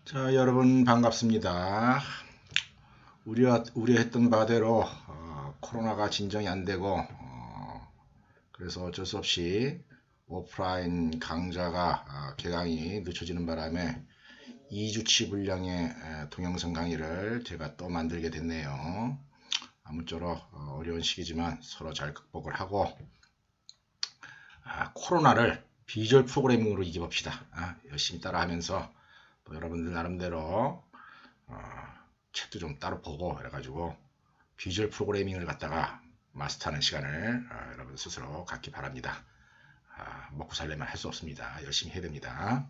자, 여러분 반갑습니다. 우려했던 바대로 코로나가 진정이 안 되고 그래서 어쩔 수 없이 오프라인 강좌가 개강이 늦춰지는 바람에 2주치 분량의 동영상 강의를 제가 또 만들게 됐네요. 아무쪼록 어려운 시기지만 서로 잘 극복을 하고 코로나를 비주얼 프로그래밍으로 이겨봅시다. 열심히 따라하면서 또 여러분들 나름대로 책도 좀 따로 보고 그래가지고 비주얼 프로그래밍을 갖다가 마스터하는 시간을 여러분 스스로 갖기 바랍니다. 먹고 살려면 할 수 없습니다. 열심히 해야 됩니다.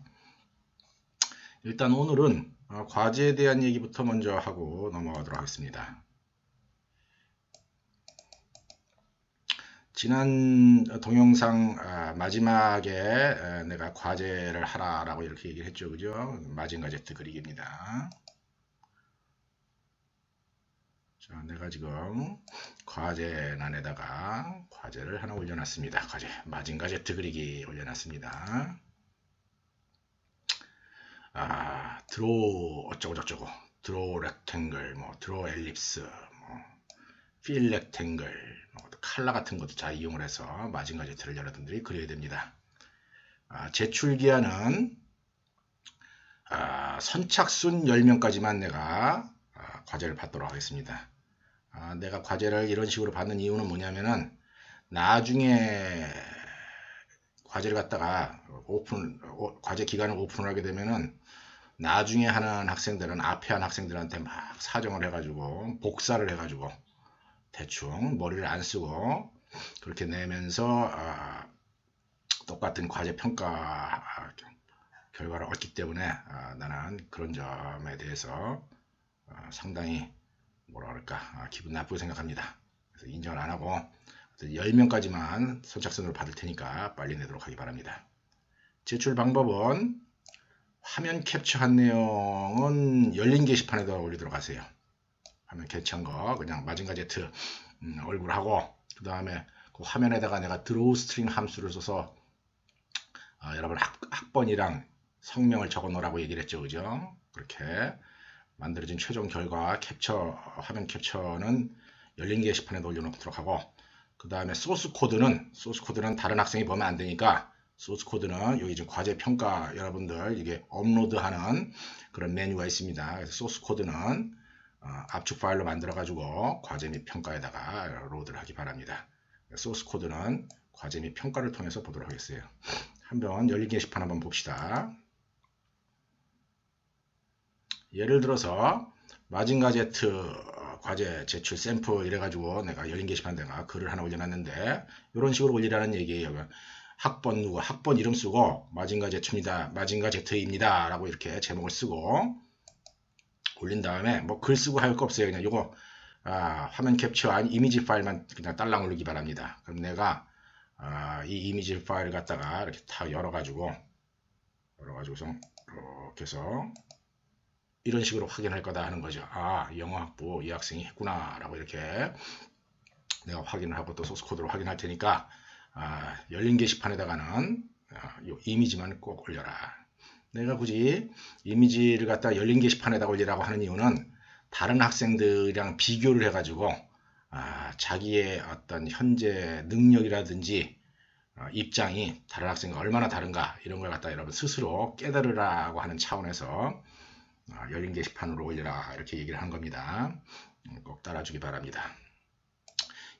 일단 오늘은 과제에 대한 얘기부터 먼저 하고 넘어가도록 하겠습니다. 지난 동영상 마지막에 내가 과제를 하라라고 이렇게 얘기를 했죠. 그죠? 마징가 제트 그리기입니다. 자, 내가 지금 과제란에다가 과제를 하나 올려놨습니다. 과제 마징가 제트 그리기 올려놨습니다. 드로우 어쩌고저쩌고 드로우 렉탱글 뭐 드로우 엘립스 뭐 필 렉탱글 뭐 칼라 같은 것도 잘 이용을 해서 마징가 제트를 여러분들이 그려야 됩니다. 제출 기한은 선착순 10명까지만 내가 과제를 받도록 하겠습니다. 내가 과제를 이런 식으로 받는 이유는 뭐냐면은 나중에 과제를 갖다가 과제 기간을 오픈을 하게 되면은 나중에 하는 학생들은 앞에 한 학생들한테 막 사정을 해가지고 복사를 해가지고 대충 머리를 안 쓰고 그렇게 내면서 똑같은 과제 평가 결과를 얻기 때문에 나는 그런 점에 대해서 상당히 뭐라 그럴까 기분 나쁘게 생각합니다. 그래서 인정을 안 하고 10명까지만 선착순으로 받을 테니까 빨리 내도록 하기 바랍니다. 제출 방법은 화면 캡처한 내용은 열린 게시판에다 올리도록 하세요. 화면 캡처한 거 그냥 마징가 제트 얼굴하고 그 다음에 그 화면에다가 내가 드로우 스트링 함수를 써서 여러분 학번이랑 성명을 적어 놓으라고 얘기를 했죠. 그죠? 그렇게 만들어진 최종 결과 화면 캡처는 열린 게시판에 올려놓도록 하고 그 다음에 소스 코드는 다른 학생이 보면 안 되니까 소스 코드는 여기 지금 과제 평가 여러분들 이게 업로드하는 그런 메뉴가 있습니다. 그래서 소스 코드는 압축 파일로 만들어 가지고 과제 및 평가에다가 로드를 하기 바랍니다. 소스 코드는 과제 및 평가를 통해서 보도록 하겠어요. 한번 열린 게시판 한번 봅시다. 예를 들어서 마징가 제트 과제 제출 샘플 이래가지고 내가 열린 게시판 내가 글을 하나 올려놨는데 이런 식으로 올리라는 얘기예요. 학번 누구 학번 이름 쓰고 마징가 제트입니다. 마징가 제트입니다. 라고 이렇게 제목을 쓰고 올린 다음에 뭐 글 쓰고 할 거 없어요. 그냥 이거 화면 캡처한 이미지 파일만 그냥 딸랑 올리기 바랍니다. 그럼 내가 이 이미지 파일을 갖다가 이렇게 다 열어가지고서 이렇게 해서 이런 식으로 확인할 거다 하는 거죠. 영어 학부 이 학생이 했구나 라고 이렇게 내가 확인을 하고 또 소스 코드로 확인할 테니까 열린 게시판에다가는 이 이미지만 꼭 올려라. 내가 굳이 이미지를 갖다 열린 게시판에다 올리라고 하는 이유는 다른 학생들이랑 비교를 해가지고 자기의 어떤 현재 능력이라든지 입장이 다른 학생과 얼마나 다른가 이런 걸 갖다 여러분 스스로 깨달으라고 하는 차원에서 열린 게시판으로 올리라 이렇게 얘기를 한 겁니다. 꼭 따라주기 바랍니다.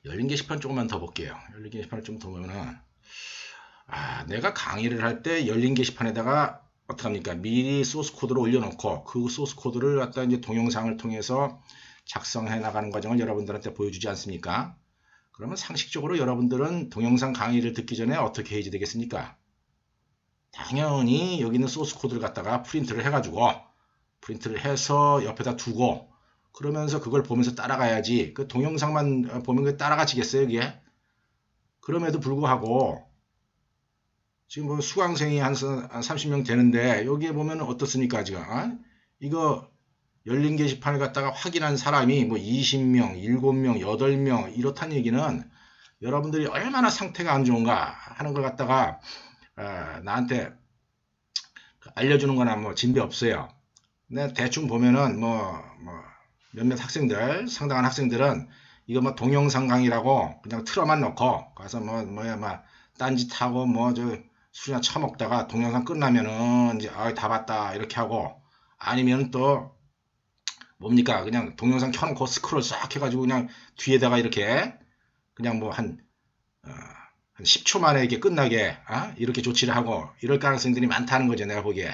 열린 게시판 조금만 더 볼게요. 열린 게시판을 좀 더 보면은 내가 강의를 할 때 열린 게시판에다가 어떡합니까? 미리 소스 코드를 올려놓고 그 소스 코드를 갖다 이제 동영상을 통해서 작성해 나가는 과정을 여러분들한테 보여주지 않습니까? 그러면 상식적으로 여러분들은 동영상 강의를 듣기 전에 어떻게 해야지 되겠습니까? 당연히 여기 있는 소스 코드를 갖다가 프린트를 해서 옆에다 두고 그러면서 그걸 보면서 따라가야지 그 동영상만 보면 따라가지겠어요 이게? 그럼에도 불구하고 지금 뭐 수강생이 한 30명 되는데 여기에 보면 어떻습니까 지금 이거 열린 게시판을 갖다가 확인한 사람이 뭐 20명, 7명, 8명 이렇다는 얘기는 여러분들이 얼마나 상태가 안 좋은가 하는 걸 갖다가 나한테 알려주는 거나 뭐 진배 없어요. 네, 대충 보면은 몇몇 학생들, 상당한 학생들은 이거 뭐 동영상 강의라고 그냥 틀어만 놓고 가서 딴짓하고 술이나 처먹다가 동영상 끝나면은 이제 다 봤다 이렇게 하고, 아니면 또 뭡니까, 그냥 동영상 켜놓고 스크롤 싹 해가지고 그냥 뒤에다가 이렇게 그냥 한 10초 만에 이렇게 끝나게 이렇게 조치를 하고 이럴 가능성들이 많다는 거죠, 내가 보기에.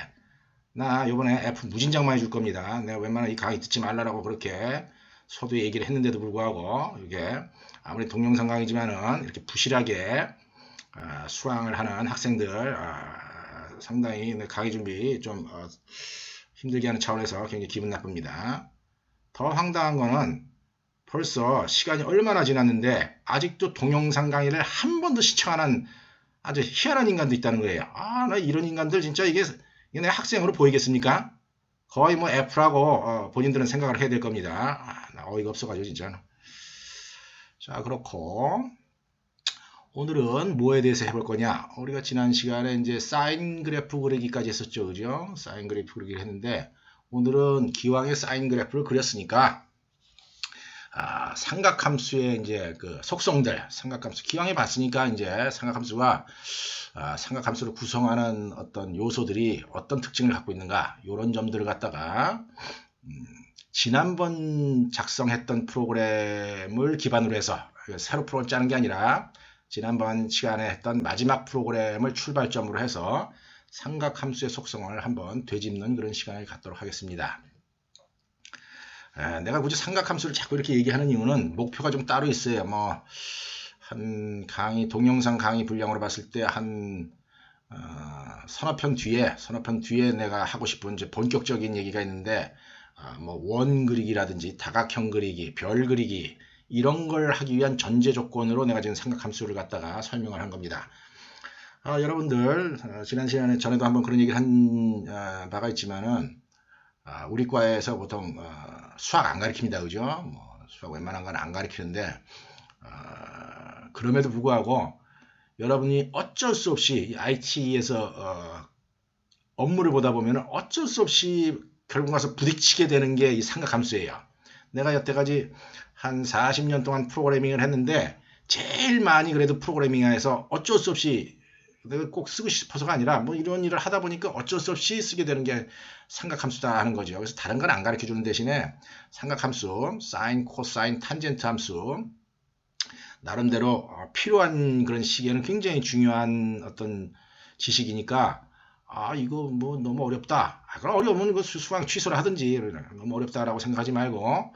나 요번에 F 무진장만 해줄 겁니다. 내가 웬만하면 이 강의 듣지 말라라고 그렇게 서두에 얘기를 했는데도 불구하고, 이게 아무리 동영상 강의지만은 이렇게 부실하게 수강을 하는 학생들 상당히 강의 준비 좀 힘들게 하는 차원에서 굉장히 기분 나쁩니다. 더 황당한 거는 벌써 시간이 얼마나 지났는데 아직도 동영상 강의를 한 번도 시청 안 한 아주 희한한 인간도 있다는 거예요. 나 이런 인간들 진짜 이게 내 학생으로 보이겠습니까? 거의 F라고 본인들은 생각을 해야 될 겁니다. 나 어이가 없어가지고 진짜. 자, 그렇고 오늘은 뭐에 대해서 해볼 거냐? 우리가 지난 시간에 이제 사인 그래프 그리기까지 했었죠, 그죠? 사인 그래프 그리기를 했는데, 오늘은 기왕에 사인 그래프를 그렸으니까 삼각함수의 이제 그 속성들, 삼각함수 기왕에 봤으니까 이제 삼각함수를 구성하는 어떤 요소들이 어떤 특징을 갖고 있는가, 이런 점들을 갖다가 지난번 작성했던 프로그램을 기반으로 해서 새로 프로그램 짜는 게 아니라 지난번 시간에 했던 마지막 프로그램을 출발점으로 해서 삼각함수의 속성을 한번 되짚는 그런 시간을 갖도록 하겠습니다. 내가 굳이 삼각함수를 자꾸 이렇게 얘기하는 이유는 목표가 좀 따로 있어요. 한 동영상 강의 분량으로 봤을 때 서너 편 뒤에 내가 하고 싶은 이제 본격적인 얘기가 있는데, 원 그리기라든지 다각형 그리기, 별 그리기, 이런 걸 하기 위한 전제 조건으로 내가 지금 삼각함수를 갖다가 설명을 한 겁니다. 여러분들, 지난 시간에 전에도 한번 그런 얘기를 한 바가 있지만은, 우리 과에서 보통 수학 안 가르칩니다, 그죠? 수학 웬만한 건 안 가르치는데, 그럼에도 불구하고 여러분이 어쩔 수 없이 IT에서 업무를 보다 보면 어쩔 수 없이 결국 가서 부딪히게 되는 게 이 삼각함수예요. 내가 여태까지 한 40년 동안 프로그래밍을 했는데 제일 많이 그래도 프로그래밍에서 어쩔 수 없이 내가 꼭 쓰고 싶어서가 아니라 이런 일을 하다 보니까 어쩔 수 없이 쓰게 되는 게 삼각함수다 하는 거죠. 그래서 다른 건 안 가르쳐 주는 대신에 삼각함수, 사인, 코사인, 탄젠트 함수 나름대로 필요한 그런 시기에는 굉장히 중요한 어떤 지식이니까, 이거 너무 어렵다. 그럼 어려우면 이거 수강 취소를 하든지, 너무 어렵다라고 생각하지 말고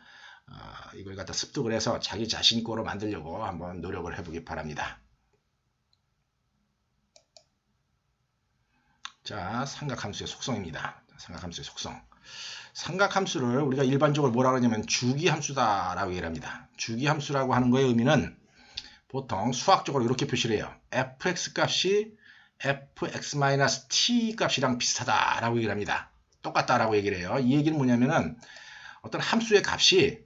이걸 갖다 습득을 해서 자기 자신 거로 만들려고 한번 노력을 해보기 바랍니다. 자, 삼각함수의 속성입니다. 삼각함수의 속성. 삼각함수를 우리가 일반적으로 뭐라 그러냐면 주기함수다라고 얘기를 합니다. 주기함수라고 하는 거의 의미는 보통 수학적으로 이렇게 표시를 해요. fx 값이 fx-t 값이랑 비슷하다라고 얘기를 합니다. 똑같다라고 얘기를 해요. 이 얘기는 뭐냐면은 어떤 함수의 값이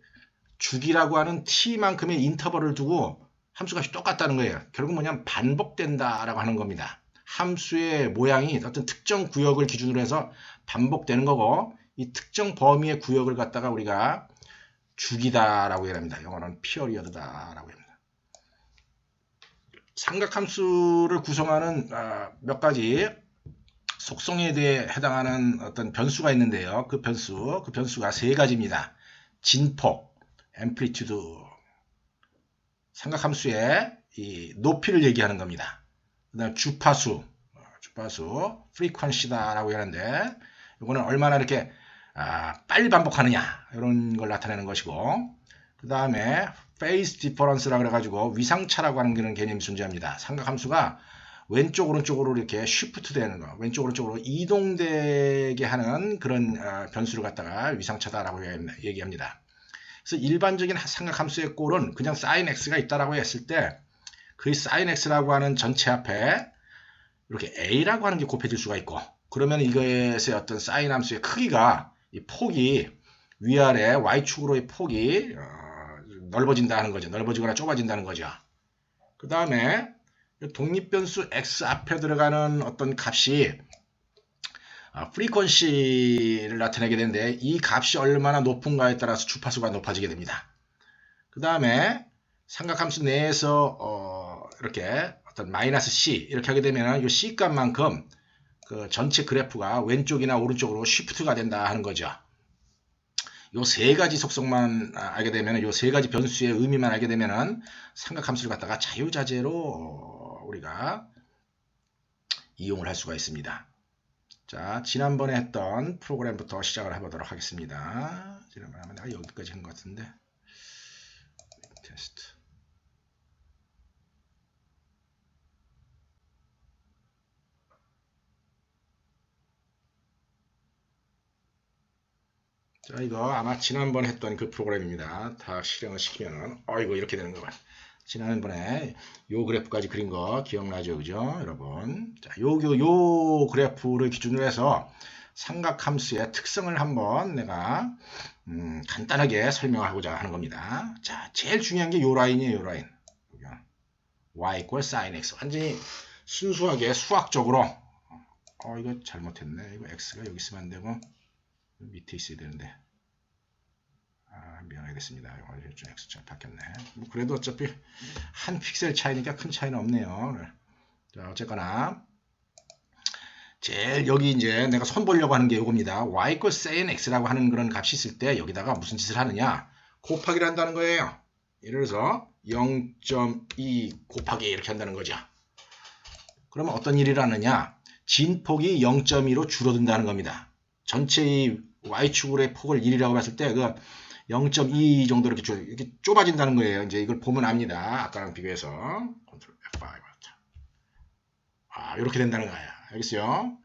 주기라고 하는 t만큼의 인터벌을 두고 함수 값이 똑같다는 거예요. 결국 뭐냐면 반복된다라고 하는 겁니다. 함수의 모양이 어떤 특정 구역을 기준으로 해서 반복되는 거고, 이 특정 범위의 구역을 갖다가 우리가 주기다라고 얘기합니다. 영어로는 피어리어드다라고 합니다. 삼각함수를 구성하는 몇 가지 속성에 대해 해당하는 어떤 변수가 있는데요. 그 변수가 세 가지입니다. 진폭, 앰플리튜드, 삼각함수의 이 높이를 얘기하는 겁니다. 그다음 주파수, 프리퀀시다라고 하는데, 이거는 얼마나 이렇게 빨리 반복하느냐 이런 걸 나타내는 것이고, 그 다음에 페이스 디퍼런스라고 그래가지고 위상차라고 하는 그런 개념이 존재합니다. 삼각함수가 왼쪽 오른쪽으로 이렇게 쉬프트 되는 거, 왼쪽 오른쪽으로 이동되게 하는 그런 변수를 갖다가 위상차다라고 얘기합니다. 그래서 일반적인 삼각함수의 꼴은 그냥 sin x가 있다라고 했을 때 그 sin x라고 하는 전체 앞에 이렇게 a라고 하는 게 곱해질 수가 있고, 그러면 이것의 어떤 sin 함수의 크기가, 이 폭이 위아래 y축으로의 폭이 넓어진다는 거죠. 넓어지거나 좁아진다는 거죠. 그 다음에 독립변수 x 앞에 들어가는 어떤 값이 프리퀀시를 나타내게 되는데 이 값이 얼마나 높은가에 따라서 주파수가 높아지게 됩니다. 그 다음에 삼각함수 내에서 이렇게 어떤 마이너스 C 이렇게 하게 되면 이 C 값만큼 그 전체 그래프가 왼쪽이나 오른쪽으로 쉬프트가 된다 하는 거죠. 요 세 가지 속성만 알게 되면, 요 세 가지 변수의 의미만 알게 되면은 삼각함수를 갖다가 자유자재로 우리가 이용을 할 수가 있습니다. 자, 지난번에 했던 프로그램부터 시작을 해보도록 하겠습니다. 지난번에 하면 내가 여기까지 한 것 같은데. 테스트. 자, 이거 아마 지난번에 했던 그 프로그램입니다. 다 실행을 시키면은, 이거 이렇게 되는 거 봐요. 지난번에 요 그래프까지 그린 거 기억나죠? 그죠? 여러분. 자, 요 그래프를 기준으로 해서 삼각함수의 특성을 한번 내가 간단하게 설명하고자 하는 겁니다. 자, 제일 중요한 게 요 라인이에요. 요 라인. y equal sin x. 완전히 순수하게 수학적으로 이거 잘못했네. 이거 x가 여기 있으면 안 되고 밑에 있어야 되는데. 미안하게 됐습니다. 좀 X자 바뀌었네. 뭐 그래도 어차피 한 픽셀 차이니까 큰 차이는 없네요. 자, 어쨌거나 제일 여기 이제 내가 손 보려고 하는 게 이겁니다. y equal sin x라고 하는 그런 값이 있을 때 여기다가 무슨 짓을 하느냐? 곱하기를 한다는 거예요. 예를 들어서 0.2 곱하기 이렇게 한다는 거죠. 그러면 어떤 일을 하느냐? 진폭이 0.2로 줄어든다는 겁니다. 전체의 y축의 폭을 1이라고 봤을 때 그 0.2 정도 이렇게 좁아진다는 거예요. 이제 이걸 보면 압니다. 아까랑 비교해서. 컨트롤 F5. 이렇게 된다는 거예요. 알겠어요?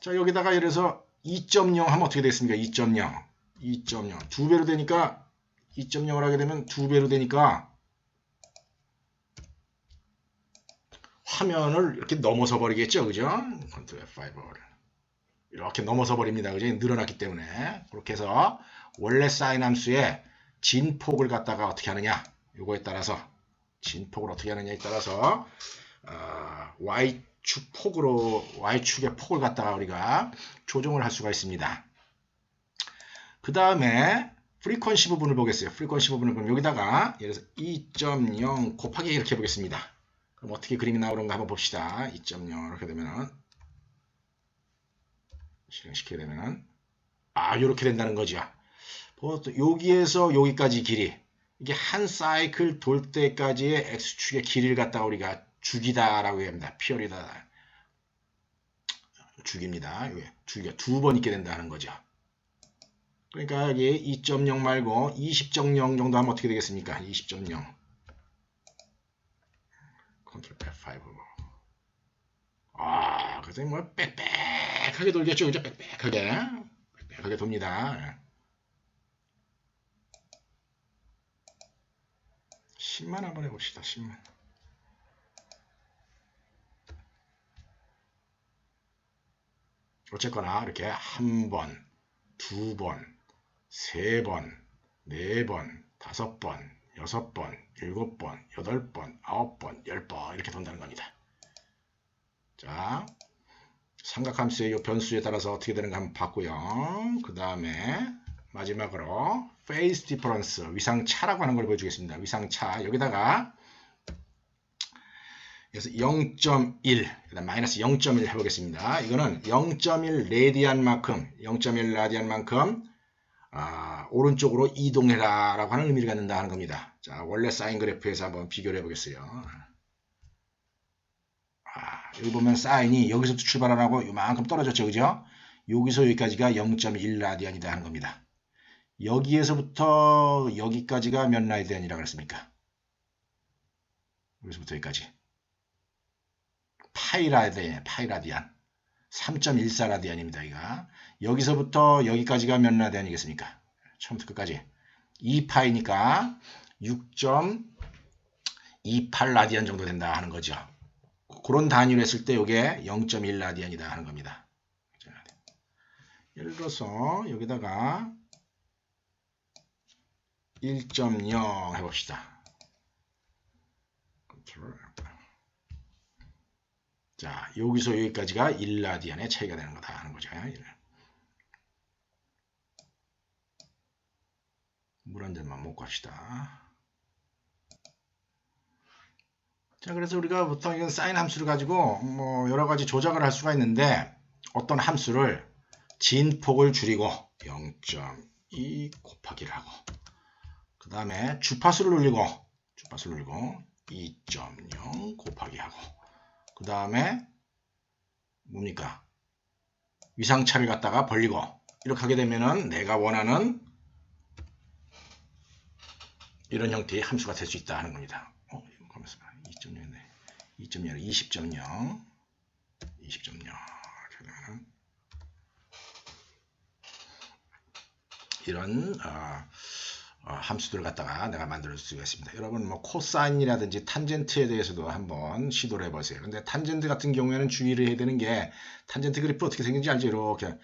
자, 여기다가 예를 들어서 2.0 하면 어떻게 되겠습니까? 2.0. 2.0. 2배로 되니까 2.0을 하게 되면 2배로 되니까 화면을 이렇게 넘어서 버리겠죠. 그죠? 컨트롤 F5를. 이렇게 넘어서 버립니다. 그죠? 늘어났기 때문에. 그렇게 해서 원래 사인 함수의 진폭을 갖다가 어떻게 하느냐, 요거에 따라서 진폭을 어떻게 하느냐에 따라서 y축의 폭을 갖다가 우리가 조정을 할 수가 있습니다. 그 다음에 프리퀀시 부분을 보겠어요. 프리퀀시 부분을 그럼 여기다가 예를 들어서 2.0 곱하기 이렇게 해보겠습니다. 그럼 어떻게 그림이 나오는가 한번 봅시다. 2.0 이렇게 되면은 실행시키게 되면은 이렇게 된다는 거죠. 여기에서 여기까지 길이, 이게 한 사이클 돌 때까지의 x축의 길이를 갖다가 우리가 주기다라고 합니다. 피어리다. 주기입니다. 주기가 두 번 있게 된다는 거죠. 그러니까 여기 2.0 말고 20.0 정도 하면 어떻게 되겠습니까? 20.0. 컨트롤 F5. 그래서 뭐 빽빽하게 돌겠죠. 그죠? 빽빽하게 돕니다. 10만 한번 해봅시다. 10만. 어쨌거나 이렇게 한 번, 두 번, 세 번, 네 번, 다섯 번, 여섯 번, 일곱 번, 여덟 번, 아홉 번, 10번 이렇게 돈다는 겁니다. 자, 삼각함수의 이 변수에 따라서 어떻게 되는가 한번 봤고요. 그 다음에 마지막으로 phase difference, 위상차라고 하는 걸 보여주겠습니다. 위상차, 여기다가 그래서 0.1, 그다음 마이너스 0.1 해보겠습니다. 이거는 0.1 라디안만큼 오른쪽으로 이동해라 라고 하는 의미를 갖는다 하는 겁니다. 자, 원래 사인 그래프에서 한번 비교를 해보겠어요. 여기 보면 사인이 여기서부터 출발하라고 이만큼 떨어졌죠. 그죠? 여기서 여기까지가 0.1 라디안이다 하는 겁니다. 여기에서부터 여기까지가 몇 라디안이라고 그랬습니까? 여기서부터 여기까지. 파이라디안. 3.14 라디안입니다. 이가. 여기서부터 여기까지가 몇 라디안이겠습니까? 처음부터 끝까지. 2파이니까 6.28 라디안 정도 된다 하는 거죠. 그런 단위로 했을 때 이게 0.1 라디안이다 하는 겁니다. 예를 들어서 여기다가 1.0 해봅시다. 자, 여기서 여기까지가 1라디안의 차이가 되는 거다 하는 거죠. 물 한 잔만 먹고 합시다. 자, 그래서 우리가 보통 이건 사인 함수를 가지고 뭐 여러 가지 조작을 할 수가 있는데, 어떤 함수를 진폭을 줄이고 0.2 곱하기를 하고, 그 다음에 주파수를 올리고 2.0 곱하기 하고, 그 다음에 뭡니까? 위상차를 갖다가 벌리고, 이렇게 하게 되면은 내가 원하는 이런 형태의 함수가 될 수 있다 하는 겁니다. 가만있어 봐. 2.0이네. 2.0, 20.0, 20.0. 이런 함수들을 갖다가 내가 만들 수가 있습니다. 여러분 뭐 코사인이라든지 탄젠트에 대해서도 한번 시도를 해보세요. 근데 탄젠트 같은 경우에는 주의를 해야 되는 게, 탄젠트 그래프 어떻게 생긴지 알죠? 이렇게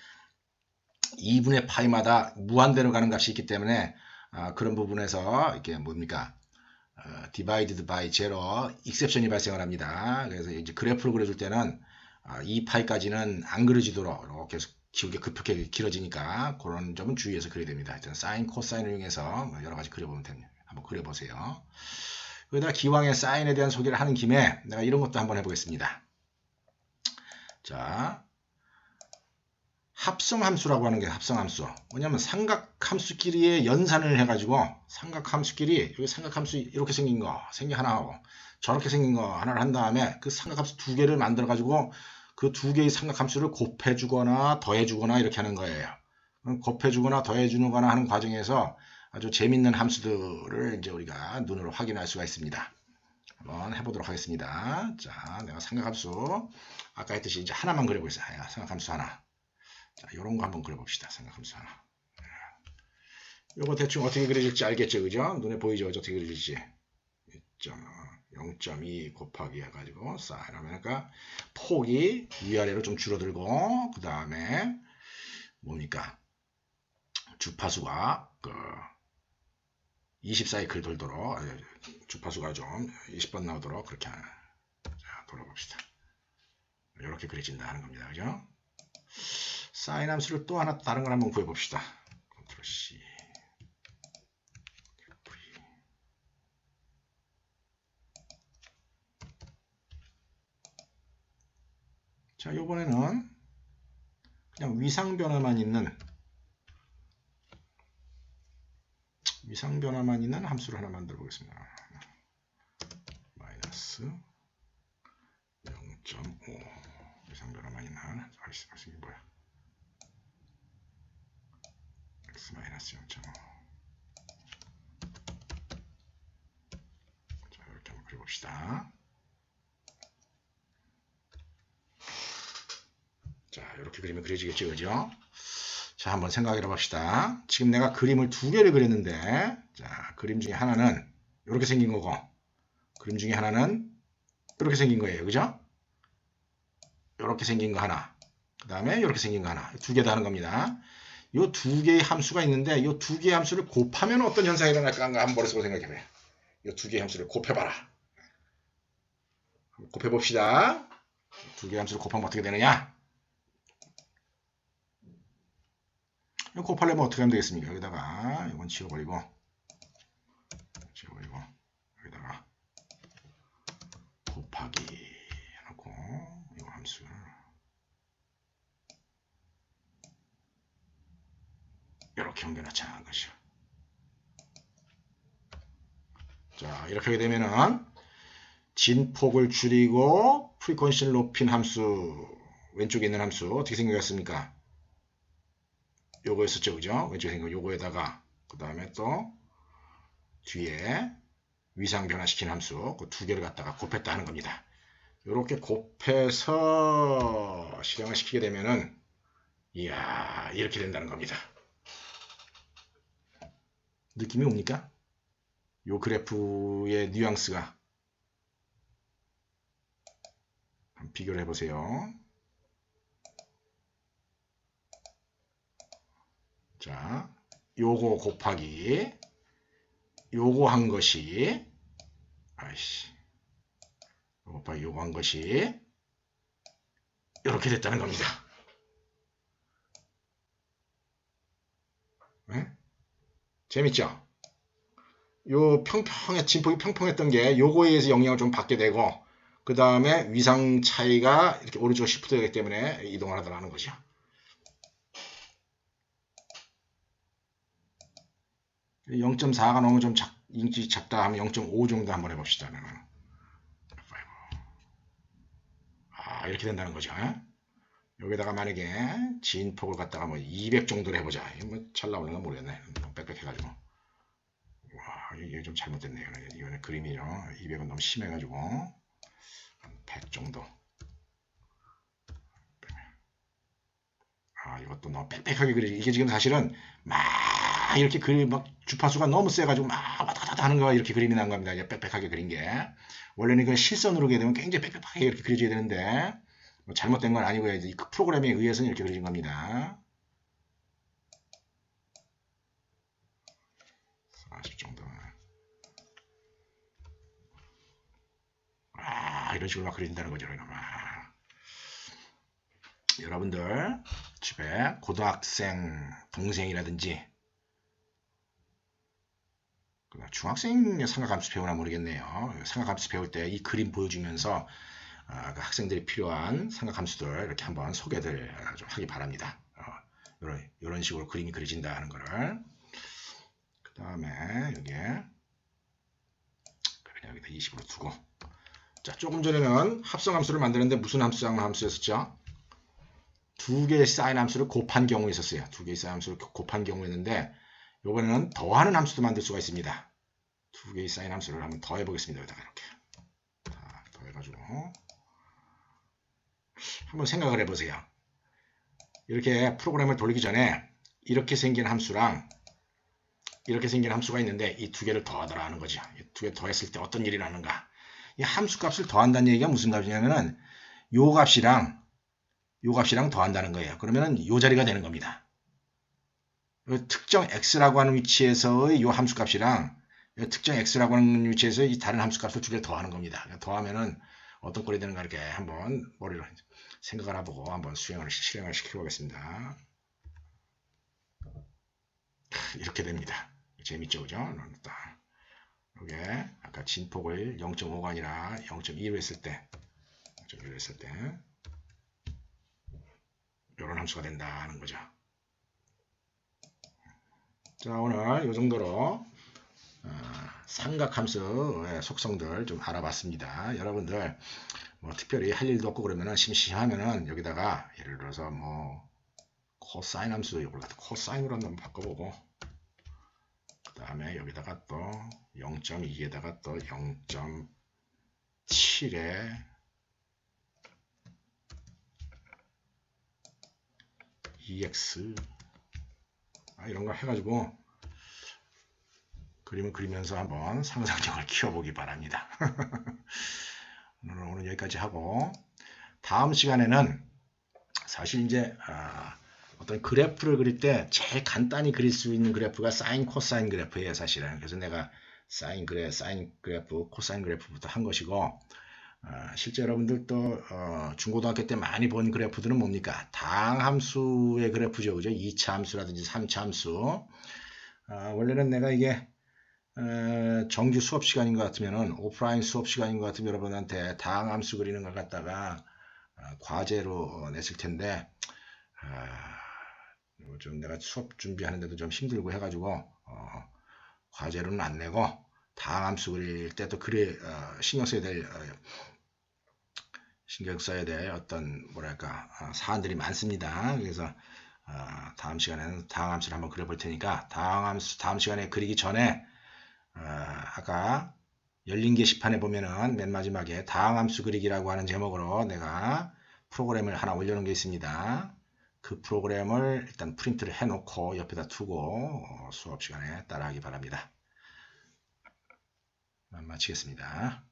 2분의 파이마다 무한대로 가는 값이 있기 때문에 그런 부분에서 이게 뭡니까? divided by zero exception이 발생을 합니다. 그래서 이제 그래프를 그려줄 때는 2파이까지는 안 그려지도록 이렇게 기울게 급격하게 길어지니까 그런 점은 주의해서 그려야 됩니다. 하여튼 사인, 코사인을 이용해서 여러 가지 그려보면 됩니다. 한번 그려보세요. 여기다가 기왕에 사인에 대한 소개를 하는 김에 내가 이런 것도 한번 해보겠습니다. 자, 합성함수라고 하는 게 합성함수. 뭐냐면 삼각함수끼리의 연산을 해가지고, 삼각함수끼리 여기 삼각함수 이렇게 생긴 거 하나 하고 저렇게 생긴 거 하나를 한 다음에 그 삼각함수 두 개를 만들어가지고 그 두 개의 삼각함수를 곱해주거나 더해주거나 이렇게 하는 거예요. 곱해주거나 더해주거나 하는 과정에서 아주 재밌는 함수들을 이제 우리가 눈으로 확인할 수가 있습니다. 한번 해보도록 하겠습니다. 자, 내가 삼각함수 아까 했듯이 이제 하나만 그려보겠습니다. 삼각함수 하나. 자, 요런 거 한번 그려봅시다. 삼각함수 하나. 요거 대충 어떻게 그려질지 알겠죠? 그죠? 눈에 보이죠? 어떻게 그려질지. 0.2 곱하기 해가지고 쌓이라면, 그러니까 폭이 위아래로 좀 줄어들고, 그 다음에 뭡니까? 주파수가 20사이클 돌도록, 주파수가 좀 20번 나오도록 그렇게 자, 돌아봅시다. 이렇게 그려진다 하는 겁니다. 그죠? 사인 함수를 또 하나 다른 걸 한번 구해봅시다. 컨트롤 C. 자, 이번에는 그냥 위상 변화만 있는 함수를 하나 만들어 보겠습니다. 마이너스 0.5 위상 변화만 있는 이게 뭐야? x 마이너스 0.5. 자, 이렇게 한번 그려봅시다. 자, 이렇게 그리면 그려지겠죠, 그죠? 자, 한번 생각해 봅시다. 지금 내가 그림을 두 개를 그렸는데, 자, 그림 중에 하나는 이렇게 생긴 거고, 그림 중에 하나는 이렇게 생긴 거예요, 그죠? 이렇게 생긴 거 하나, 그 다음에 이렇게 생긴 거 하나, 두 개 다 하는 겁니다. 이 두 개의 함수가 있는데, 이 두 개의 함수를 곱하면 어떤 현상이 일어날까 한번 머릿속으로 생각해봐요. 이 두 개의 함수를 곱해봐라. 곱해봅시다. 두 개의 함수를 곱하면 어떻게 되느냐? 곱하려면 어떻게 하면 되겠습니까? 여기다가 이건 지워버리고 여기다가 곱하기 해놓고 이 함수를 이렇게 옮겨놓자는 것이죠. 자, 이렇게 하게 되면은 진폭을 줄이고 프리퀀시를 높인 함수, 왼쪽에 있는 함수 어떻게 생겼습니까? 요거 있었죠, 그죠? 왼쪽에 생긴 요거에다가 그 다음에 또 뒤에 위상 변화시킨 함수 그 두 개를 갖다가 곱했다 하는 겁니다. 이렇게 곱해서 실행을 시키게 되면은 이야, 이렇게 된다는 겁니다. 느낌이 옵니까? 요 그래프의 뉘앙스가. 한번 비교를 해보세요. 자, 요거 곱하기 요거 한 것이 요거 한 것이 이렇게 됐다는 겁니다. 네? 재밌죠? 요 진폭이 평평했던 게 요거에 의해서 영향을 좀 받게 되고, 그 다음에 위상 차이가 이렇게 오른쪽 시프트 되기 때문에 이동을 하더라는 거죠. 0.4가 너무 좀 인치 작다 하면 0.5 정도 한번 해봅시다. 이렇게 된다는 거죠. 여기다가 만약에 진폭을 갖다가 뭐 200 정도로 해보자. 뭐 잘 나오는가 모르겠네. 빽빽해가지고. 와, 이게 좀 잘못됐네요. 이거는 그림이요. 200은 너무 심해가지고. 한 100 정도. 이것도 너무 빽빽하게 그리지. 이게 지금 사실은 막 이렇게 막 주파수가 너무 세가지고 막 왔다 갔다 하는 거 이렇게 그림이 난 겁니다. 이게 빽빽하게 그린 게. 원래는 그 실선으로 그리게 되면 굉장히 빽빽하게 이렇게 그려져야 되는데, 뭐 잘못된 건 아니고요. 이 프로그램에 의해서는 이렇게 그려진 겁니다. 40 정도. 이런 식으로 막 그린다는 거죠. 여러분들 집에 고등학생 동생이라든지 중학생 삼각함수 배우나 모르겠네요. 삼각함수 배울 때 이 그림 보여주면서 그 학생들이 필요한 삼각함수들 이렇게 한번 소개를 좀 하기 바랍니다. 이런 식으로 그림이 그려진다 하는 거를. 그 다음에 여기다 20으로 두고, 자, 조금 전에는 합성함수를 만드는데 무슨 함수였었죠? 두 개의 사인 함수를 곱한 경우에 있었어요. 두 개의 사인 함수를 곱한 경우였는데, 이번에는 더하는 함수도 만들 수가 있습니다. 두 개의 사인 함수를 한번 더해 보겠습니다. 여기다가 이렇게 더해가지고 한번 생각을 해보세요. 이렇게 프로그램을 돌리기 전에 이렇게 생긴 함수랑 이렇게 생긴 함수가 있는데 이 두 개를 더하더라 하는 거죠. 이 두 개 더했을 때 어떤 일이 나는가? 이 함수 값을 더한다는 얘기가 무슨 값이냐면은 요 값이랑 더한다는 거예요. 그러면은 요 자리가 되는 겁니다. 특정 x라고 하는 위치에서의 요 함수 값이랑 특정 x라고 하는 위치에서 이 다른 함수 값을 두 개를 더하는 겁니다. 더하면은 어떤 꼴이 되는가 이렇게 한번 머리로 생각을 해보고 한번 실행을 시켜보겠습니다. 이렇게 됩니다. 재밌죠, 그죠? 이게 아까 진폭을 0.5가 아니라 0.2로 했을 때, 이런 함수가 된다 하는 거죠. 자, 오늘 이 정도로 삼각함수의 속성들 좀 알아봤습니다. 여러분들 뭐 특별히 할 일도 없고 그러면은 심심하면은 여기다가 예를 들어서 뭐 코사인 함수 이걸 갖다 코사인으로 한번 바꿔보고, 그 다음에 여기다가 또 0.2에다가 또 0.7에 2x 이런 거 해가지고 그림을 그리면서 한번 상상력을 키워보기 바랍니다. 오늘 여기까지 하고, 다음 시간에는 사실 이제 어떤 그래프를 그릴 때 제일 간단히 그릴 수 있는 그래프가 사인 코사인 그래프예요, 사실은. 그래서 내가 사인 그래프, 코사인 그래프부터 한 것이고, 실제 여러분들도 중고등학교 때 많이 본 그래프들은 뭡니까? 다항함수의 그래프죠, 그죠? 2차 함수라든지 3차 함수. 원래는 내가 이게 정규 수업 시간인 것 같으면은, 오프라인 수업 시간인 것 같으면 여러분한테 다항함수 그리는 걸 갖다가 과제로 냈을 텐데, 좀 내가 수업 준비하는데도 좀 힘들고 해가지고 과제로는 안 내고 다항함수 그릴 때도 신경 써야 될 어떤 뭐랄까 사안들이 많습니다. 그래서 다음 시간에는 다항함수를 한번 그려볼 테니까 다음 시간에 그리기 전에 아까 열린 게시판에 보면은 맨 마지막에 다항함수 그리기라고 하는 제목으로 내가 프로그램을 하나 올려놓은 게 있습니다. 그 프로그램을 일단 프린트를 해놓고 옆에다 두고 수업 시간에 따라하기 바랍니다. 마치겠습니다.